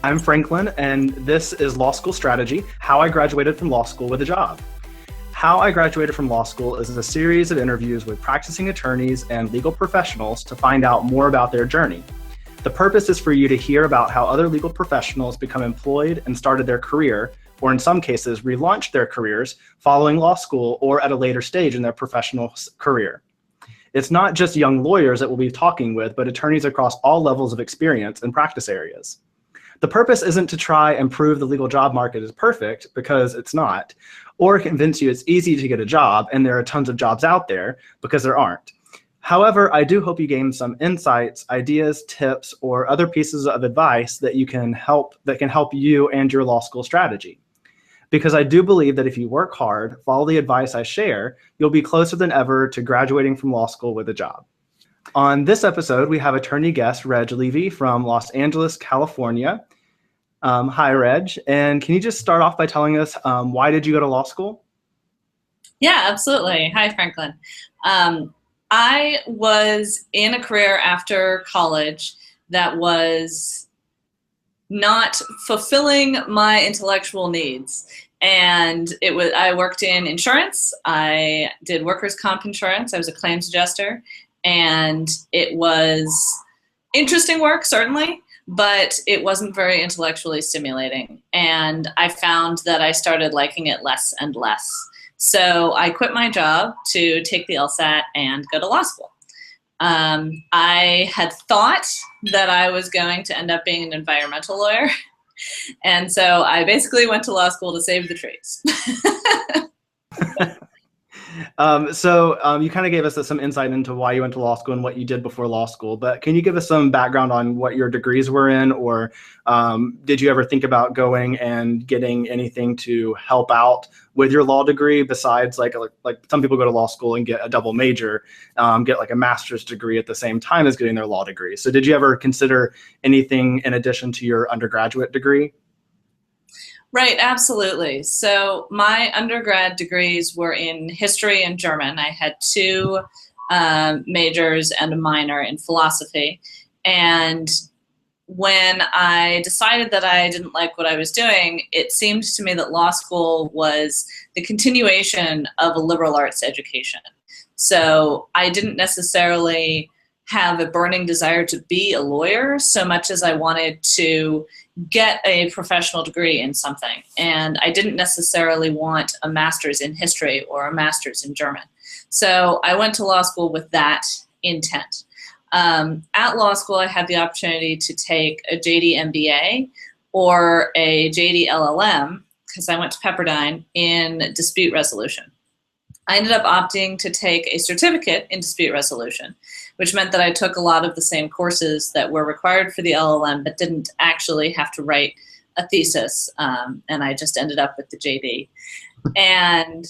I'm Franklin, and this is Law School Strategy, How I Graduated from Law School with a Job. How I Graduated from Law School is a series of interviews with practicing attorneys and legal professionals to find out more about their journey. The purpose is for you to hear about how other legal professionals become employed and started their career, or in some cases, relaunched their careers following law school or at a later stage in their professional career. It's not just young lawyers that we'll be talking with, but attorneys across all levels of experience and practice areas. The purpose isn't to try and prove the legal job market is perfect, because it's not, or convince you it's easy to get a job and there are tons of jobs out there, because there aren't. However, I do hope you gain some insights, ideas, tips, or other pieces of advice that can help you and your law school strategy. Because I do believe that if you work hard, follow the advice I share, you'll be closer than ever to graduating from law school with a job. On this episode, we have attorney guest Reg Levy from Los Angeles, California. Hi, Reg. And can you just start off by telling us why did you go to law school? Yeah, absolutely. Hi, Franklin. I was in a career after college that was not fulfilling my intellectual needs. And I worked in insurance. I did workers' comp insurance. I was a claims adjuster. And it was interesting work, certainly, but it wasn't very intellectually stimulating. And I found that I started liking it less and less. So I quit my job to take the LSAT and go to law school. I had thought that I was going to end up being an environmental lawyer. And so I basically went to law school to save the trees. You kind of gave us some insight into why you went to law school and what you did before law school, but can you give us some background on what your degrees were in, or did you ever think about going and getting anything to help out with your law degree besides like some people go to law school and get a double major, get like a master's degree at the same time as getting their law degree. So did you ever consider anything in addition to your undergraduate degree? Right, absolutely. So my undergrad degrees were in history and German. I had two majors and a minor in philosophy. And when I decided that I didn't like what I was doing, it seemed to me that law school was the continuation of a liberal arts education. So I didn't necessarily have a burning desire to be a lawyer so much as I wanted to get a professional degree in something. And I didn't necessarily want a master's in history or a master's in German. So I went to law school with that intent. At law school, I had the opportunity to take a JD MBA or a JD LLM, because I went to Pepperdine, in dispute resolution. I ended up opting to take a certificate in dispute resolution, which meant that I took a lot of the same courses that were required for the LLM, but didn't actually have to write a thesis, and I just ended up with the JD. And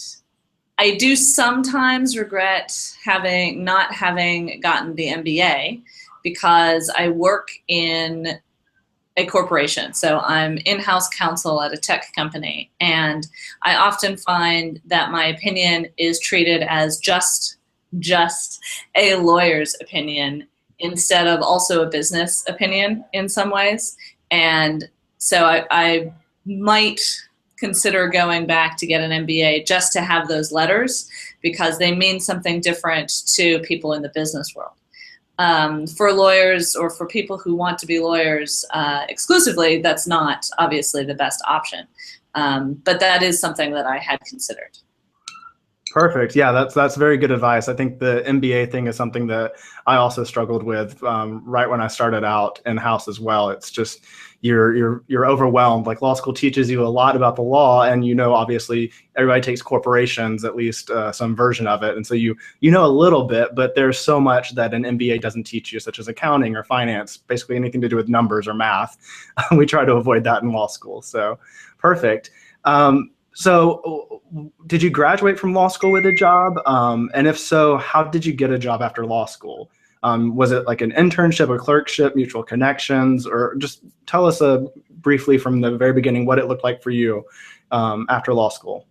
I do sometimes regret not having gotten the MBA, because I work in a corporation. So I'm in-house counsel at a tech company, and I often find that my opinion is treated as just a lawyer's opinion instead of also a business opinion in some ways. And so I might consider going back to get an MBA just to have those letters, because they mean something different to people in the business world. For lawyers, or for people who want to be lawyers exclusively, that's not obviously the best option. But that is something that I had considered. Perfect. Yeah, that's very good advice. I think the MBA thing is something that I also struggled with right when I started out in-house as well. It's just you're overwhelmed. Like, law school teaches you a lot about the law, and obviously everybody takes corporations, at least some version of it, and so you know a little bit, but there's so much that an MBA doesn't teach you, such as accounting or finance, basically anything to do with numbers or math. We try to avoid that in law school. So perfect. So did you graduate from law school with a job? And if so, how did you get a job after law school? Was it like an internship or clerkship, mutual connections, or just tell us briefly from the very beginning what it looked like for you after law school?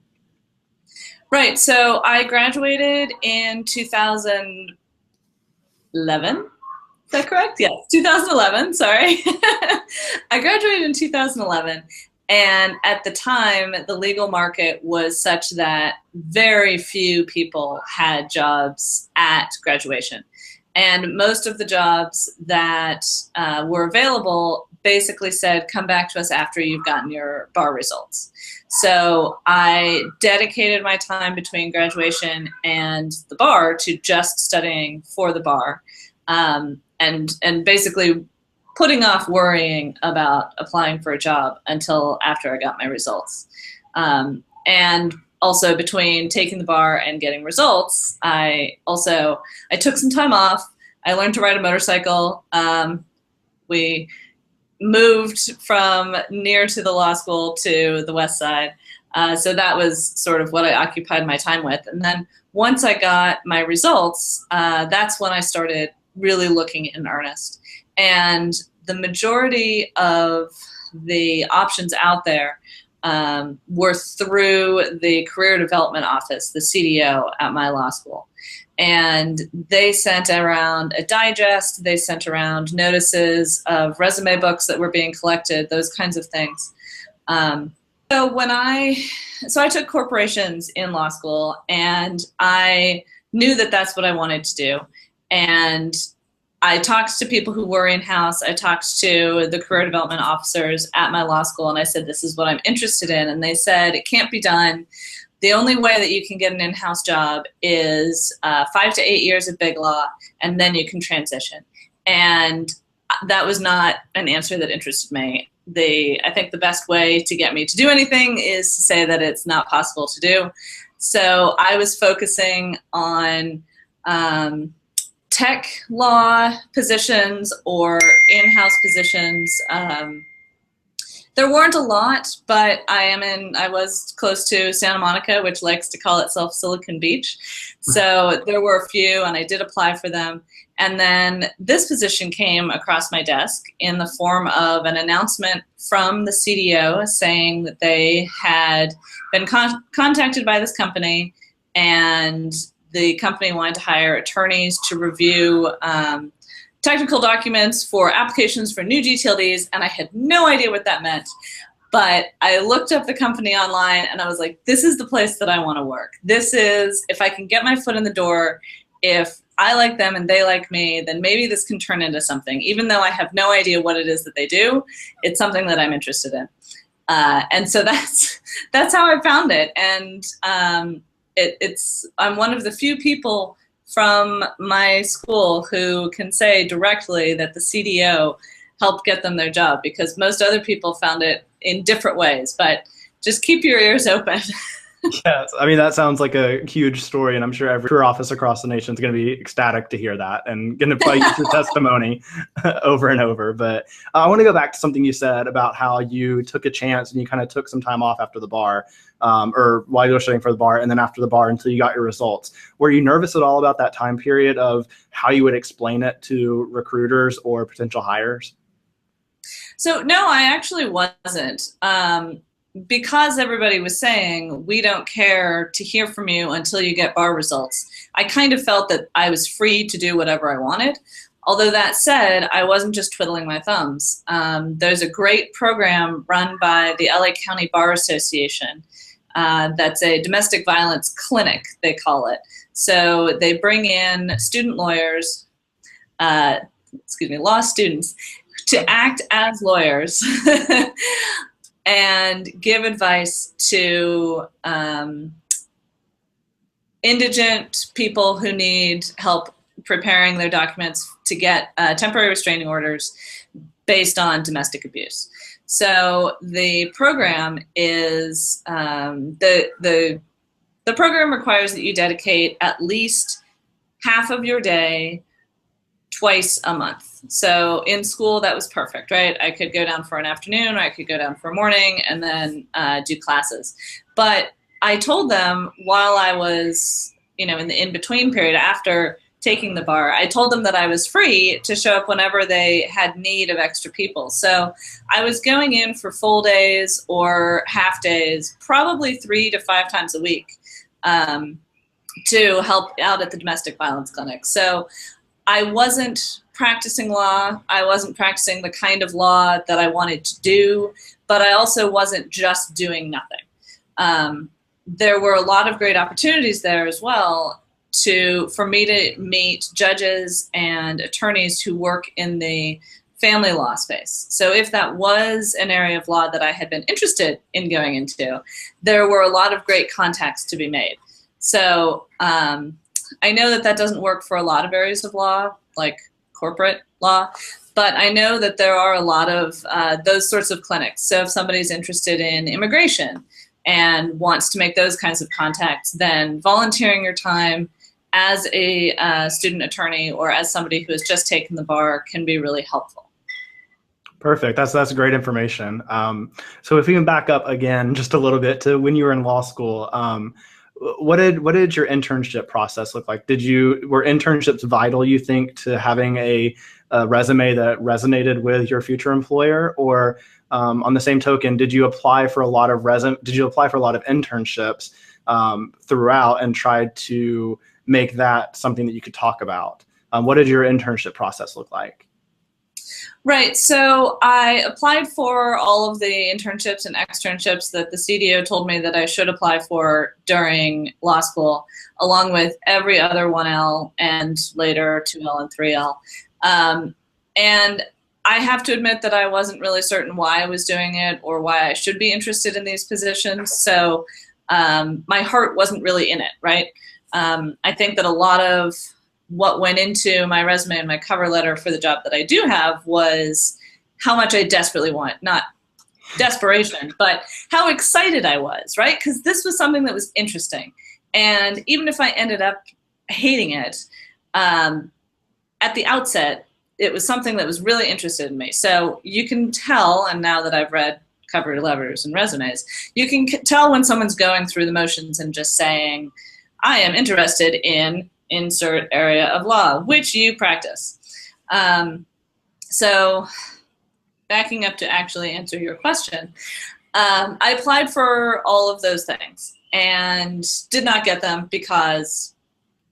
Right. So I graduated in 2011 that correct? Yes, 2011, sorry. I graduated in 2011, and at the time, the legal market was such that very few people had jobs at graduation. And most of the jobs that were available basically said, come back to us after you've gotten your bar results. So I dedicated my time between graduation and the bar to just studying for the bar, and basically putting off worrying about applying for a job until after I got my results. And also between taking the bar and getting results, I took some time off. I learned to ride a motorcycle. We moved from near to the law school to the west side. So that was sort of what I occupied my time with. And then once I got my results, that's when I started really looking in earnest. And the majority of the options out there were through the Career Development Office, the CDO at my law school. And they sent around a digest, they sent around notices of resume books that were being collected, those kinds of things. So I took corporations in law school, and I knew that that's what I wanted to do. And I talked to people who were in-house. I talked to the career development officers at my law school, and I said, this is what I'm interested in. And they said, it can't be done. The only way that you can get an in-house job is 5 to 8 years of big law, and then you can transition. And that was not an answer that interested me. I think the best way to get me to do anything is to say that it's not possible to do. So I was focusing on tech law positions or in-house positions. There weren't a lot, but I was close to Santa Monica, which likes to call itself Silicon Beach. So there were a few, and I did apply for them. And then this position came across my desk in the form of an announcement from the CDO saying that they had been contacted by this company, and the company wanted to hire attorneys to review technical documents for applications for new gTLDs, and I had no idea what that meant. But I looked up the company online, and I was like, this is the place that I want to work. This is, if I can get my foot in the door, if I like them and they like me, then maybe this can turn into something. Even though I have no idea what it is that they do, it's something that I'm interested in. And so that's how I found it. And I'm one of the few people from my school who can say directly that the CDO helped get them their job, because most other people found it in different ways. But just keep your ears open. Yes, I mean, that sounds like a huge story, and I'm sure every career office across the nation is going to be ecstatic to hear that and going to probably use your testimony over and over. But I want to go back to something you said about how you took a chance and you kind of took some time off after the bar, or while you were studying for the bar, and then after the bar until you got your results. Were you nervous at all about that time period of how you would explain it to recruiters or potential hires? So no, I actually wasn't. Because everybody was saying, we don't care to hear from you until you get bar results, I kind of felt that I was free to do whatever I wanted. Although that said, I wasn't just twiddling my thumbs. There's a great program run by the LA County Bar Association. That's a domestic violence clinic, they call it. So they bring in student lawyers, law students, to act as lawyers and give advice to indigent people who need help preparing their documents to get temporary restraining orders based on domestic abuse. So the program is, the program requires that you dedicate at least half of your day twice a month. So in school, that was perfect, right? I could go down for an afternoon, or I could go down for a morning and then do classes. But I told them while I was, in the in-between period after taking the bar, I told them that I was free to show up whenever they had need of extra people. So I was going in for full days or half days, probably 3 to 5 times a week, to help out at the domestic violence clinic. So I wasn't practicing law. I wasn't practicing the kind of law that I wanted to do, but I also wasn't just doing nothing. There were a lot of great opportunities there as well for me to meet judges and attorneys who work in the family law space. So if that was an area of law that I had been interested in going into, there were a lot of great contacts to be made. So I know that that doesn't work for a lot of areas of law, like corporate law, but I know that there are a lot of those sorts of clinics. So if somebody's interested in immigration and wants to make those kinds of contacts, then volunteering your time as a student attorney or as somebody who has just taken the bar can be really helpful. Perfect. That's great information. So if we can back up again just a little bit to when you were in law school, what did your internship process look like? Were internships vital, you think, to having a resume that resonated with your future employer? Or on the same token, did you apply for a lot of internships throughout and tried to make that something that you could talk about? What did your internship process look like? Right. So I applied for all of the internships and externships that the CDO told me that I should apply for during law school, along with every other 1L and later 2L and 3L. And I have to admit that I wasn't really certain why I was doing it or why I should be interested in these positions. So my heart wasn't really in it, right? I think that a lot of what went into my resume and my cover letter for the job that I do have was how much I desperately want, not desperation, but how excited I was, right? Because this was something that was interesting. And even if I ended up hating it, at the outset, it was something that was really interested in me. So you can tell, and now that I've read cover letters and resumes, you can tell when someone's going through the motions and just saying, I am interested in insert area of law, which you practice. So backing up to actually answer your question, I applied for all of those things and did not get them because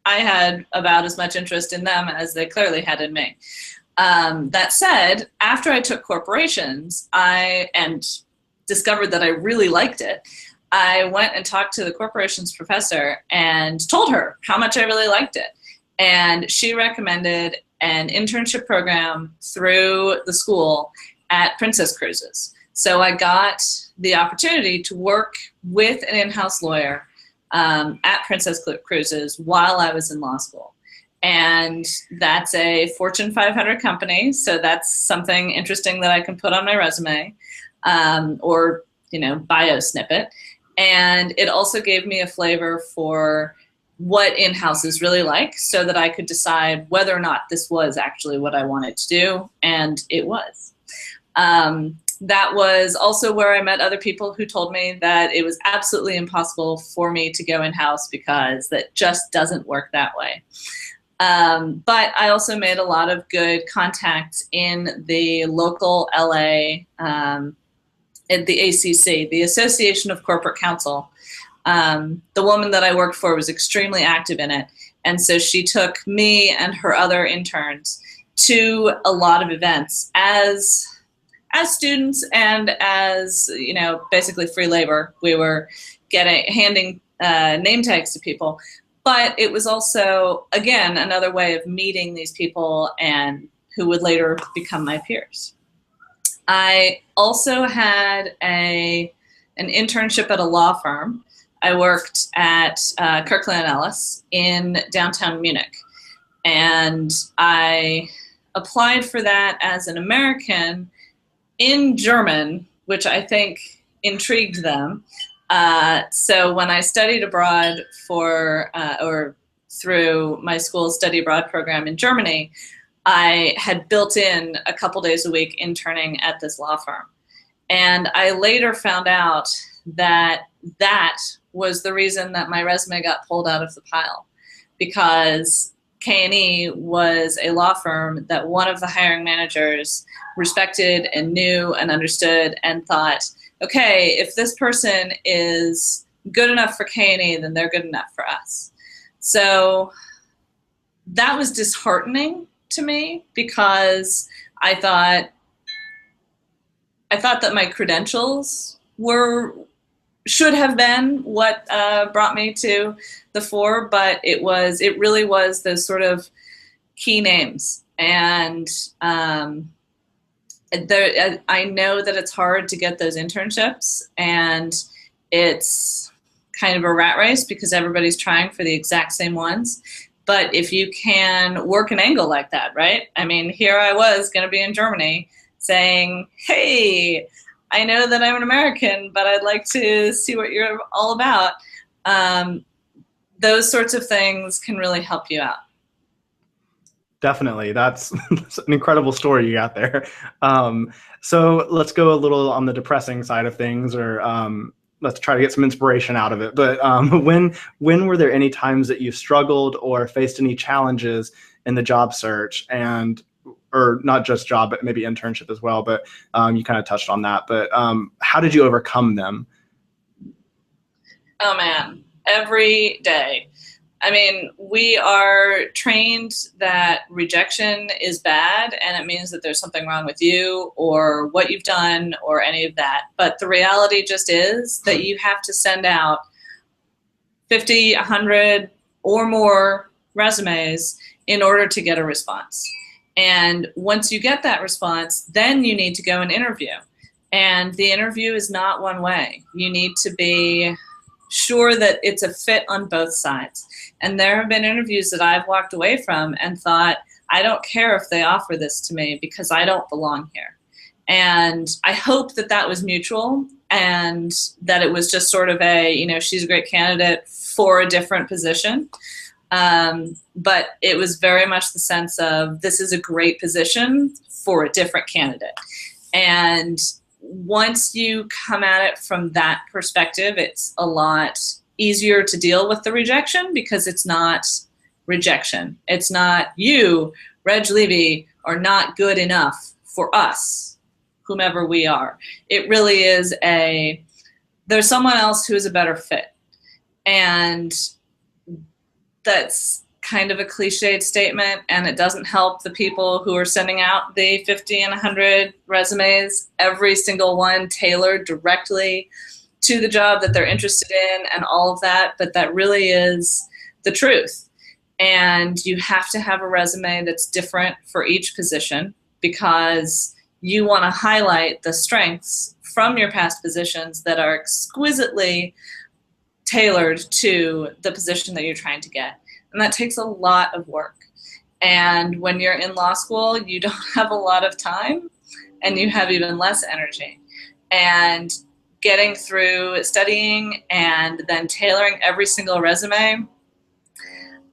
I had about as much interest in them as they clearly had in me. That said, after I took corporations and discovered that I really liked it, I went and talked to the corporations professor and told her how much I really liked it. And she recommended an internship program through the school at Princess Cruises. So I got the opportunity to work with an in-house lawyer at Princess Cruises while I was in law school. And that's a Fortune 500 company, so that's something interesting that I can put on my resume or, bio snippet. And it also gave me a flavor for what in-house is really like so that I could decide whether or not this was actually what I wanted to do, and it was. That was also where I met other people who told me that it was absolutely impossible for me to go in-house because that just doesn't work that way. But I also made a lot of good contacts in the local LA at the ACC, the Association of Corporate Counsel. The woman that I worked for was extremely active in it. And so she took me and her other interns to a lot of events as students and as, basically free labor. We were handing name tags to people. But it was also, again, another way of meeting these people and who would later become my peers. I also had an internship at a law firm. I worked at Kirkland & Ellis in downtown Munich. And I applied for that as an American in German, which I think intrigued them. So when I studied abroad through my school's study abroad program in Germany, I had built in a couple days a week interning at this law firm. And I later found out that that was the reason that my resume got pulled out of the pile, because K&E was a law firm that one of the hiring managers respected and knew and understood and thought, okay, if this person is good enough for K&E, then they're good enough for us. So that was disheartening to me because I thought that my credentials should have been what brought me to the fore, but it really was those sort of key names. And I know that it's hard to get those internships, and it's kind of a rat race because everybody's trying for the exact same ones. But if you can work an angle like that, right? I mean, here I was going to be in Germany saying, hey, I know that I'm an American, but I'd like to see what you're all about. Those sorts of things can really help you out. Definitely. That's an incredible story you got there. So let's go a little on the depressing side of things, or let's try to get some inspiration out of it. But when were there any times that you struggled or faced any challenges in the job search, or not just job, but maybe internship as well? But you kind of touched on that. But how did you overcome them? Oh, man, every day. I mean, we are trained that rejection is bad, and it means that there's something wrong with you or what you've done or any of that. But the reality just is that you have to send out 50, 100 or more resumes in order to get a response. And once you get that response, then you need to go and interview. And the interview is not one way. You need to be sure that it's a fit on both sides. And there have been interviews that I've walked away from and thought, I don't care if they offer this to me because I don't belong here. And I hope that that was mutual and that it was just sort of she's a great candidate for a different position. But it was very much the sense of, this is a great position for a different candidate. And once you come at it from that perspective, it's a lot easier to deal with the rejection because it's not rejection. It's not you, Reg Levy, are not good enough for us, whomever we are. It really is there's someone else who is a better fit. And that's kind of a cliched statement, and it doesn't help the people who are sending out the 50 and 100 resumes, every single one tailored directly to the job that they're interested in and all of that, but that really is the truth. And you have to have a resume that's different for each position because you want to highlight the strengths from your past positions that are exquisitely tailored to the position that you're trying to get. And that takes a lot of work. And when you're in law school, you don't have a lot of time and you have even less energy. And getting through studying and then tailoring every single resume,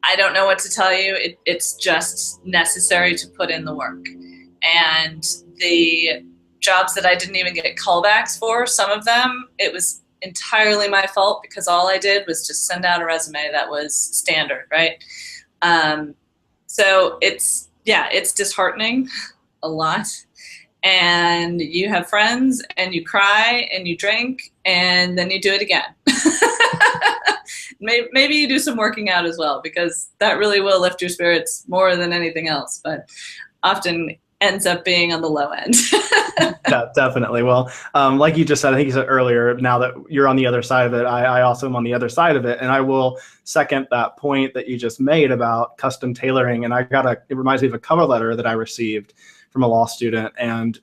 I don't know what to tell you. It's just necessary to put in the work. And the jobs that I didn't even get callbacks for, some of them, it was entirely my fault because all I did was just send out a resume that was standard, right? So it's disheartening a lot. And you have friends and you cry and you drink and then you do it again. Maybe you do some working out as well because that really will lift your spirits more than anything else, but often ends up being on the low end. Yeah, definitely. Well, like you just said, I think you said earlier, now that you're on the other side of it, I also am on the other side of it. And I will second that point that you just made about custom tailoring. And it reminds me of a cover letter that I received from a law student. And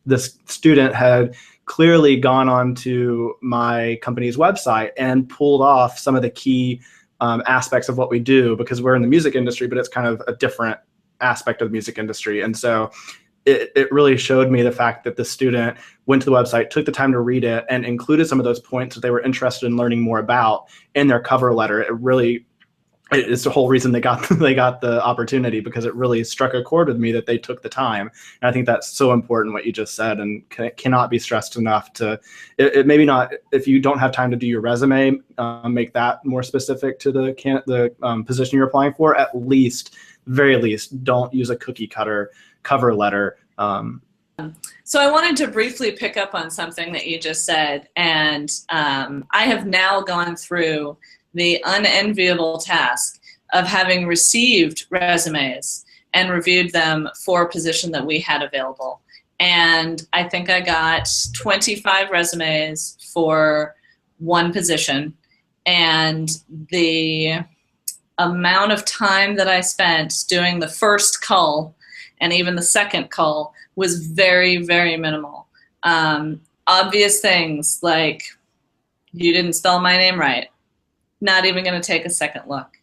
this student had clearly gone onto my company's website and pulled off some of the key aspects of what we do, because we're in the music industry, but it's kind of a different aspect of the music industry. And so it really showed me the fact that the student went to the website, took the time to read it, and included some of those points that they were interested in learning more about in their cover letter. It's the whole reason they got the opportunity, because it really struck a chord with me that they took the time. And I think that's so important, what you just said, and cannot be stressed enough to, it maybe not, if you don't have time to do your resume, make that more specific to the position you're applying for. At least, very least, don't use a cookie cutter cover letter. So I wanted to briefly pick up on something that you just said. And I have now gone through the unenviable task of having received resumes and reviewed them for a position that we had available. And I think I got 25 resumes for one position. And the amount of time that I spent doing the first cull and even the second cull was very, very minimal. Obvious things like, you didn't spell my name right. Not even going to take a second look.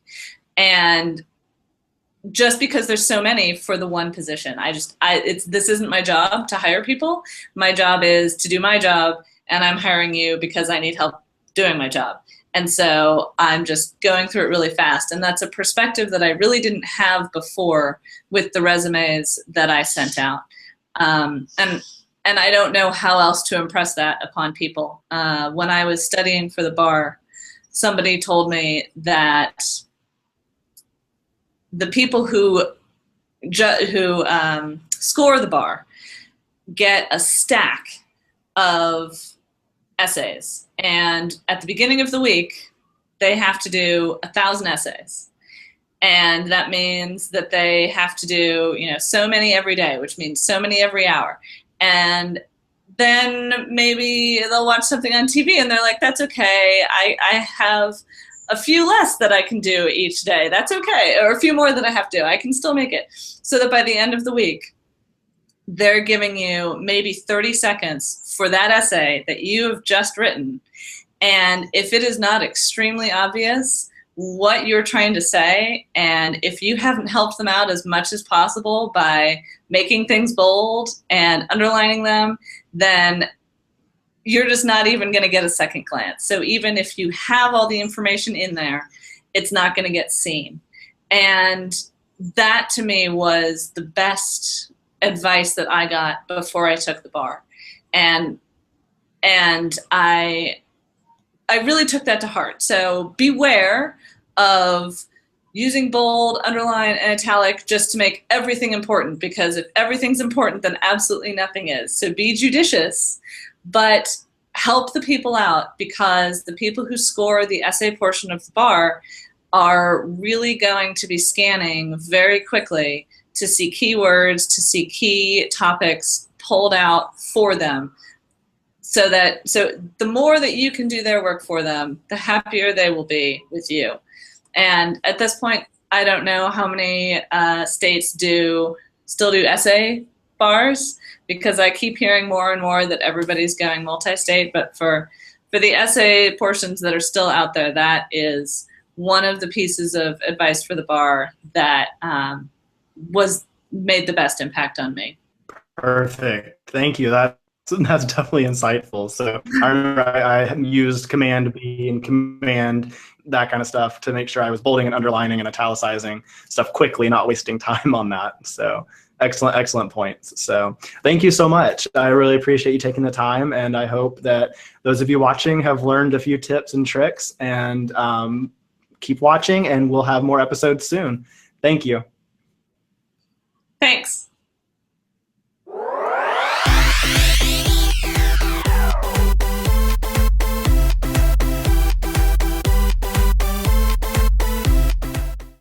And just because there's so many for the one position, this isn't my job to hire people. My job is to do my job, and I'm hiring you because I need help doing my job. And so I'm just going through it really fast. And that's a perspective that I really didn't have before with the resumes that I sent out. And I don't know how else to impress that upon people. When I was studying for the bar, somebody told me that the people who score the bar get a stack of essays, and at the beginning of the week they have to do 1,000 essays, and that means that they have to do so many every day, which means so many every hour. And then maybe they'll watch something on TV and they're like, that's okay, I have a few less that I can do each day. That's okay. Or a few more that I have to. I can still make it. So that by the end of the week, they're giving you maybe 30 seconds for that essay that you have just written. And if it is not extremely obvious what you're trying to say, and if you haven't helped them out as much as possible by making things bold and underlining them, then you're just not even going to get a second glance. So even if you have all the information in there, it's not going to get seen. And that to me was the best advice that I got before I took the bar. And I really took that to heart. So beware of using bold, underline, and italic just to make everything important, because if everything's important, then absolutely nothing is. So be judicious, but help the people out, because the people who score the essay portion of the bar are really going to be scanning very quickly to see keywords, to see key topics pulled out for them. So the more that you can do their work for them, the happier they will be with you. And at this point, I don't know how many states still do essay bars, because I keep hearing more and more that everybody's going multi-state. But for the essay portions that are still out there, that is one of the pieces of advice for the bar that made the best impact on me. Perfect. Thank you. That's definitely insightful. So I remember I used Command B and Command that kind of stuff to make sure I was bolding and underlining and italicizing stuff quickly, not wasting time on that. So excellent points. So thank you so much. I really appreciate you taking the time, and I hope that those of you watching have learned a few tips and tricks, and keep watching, and we'll have more episodes soon. Thank you. Thanks.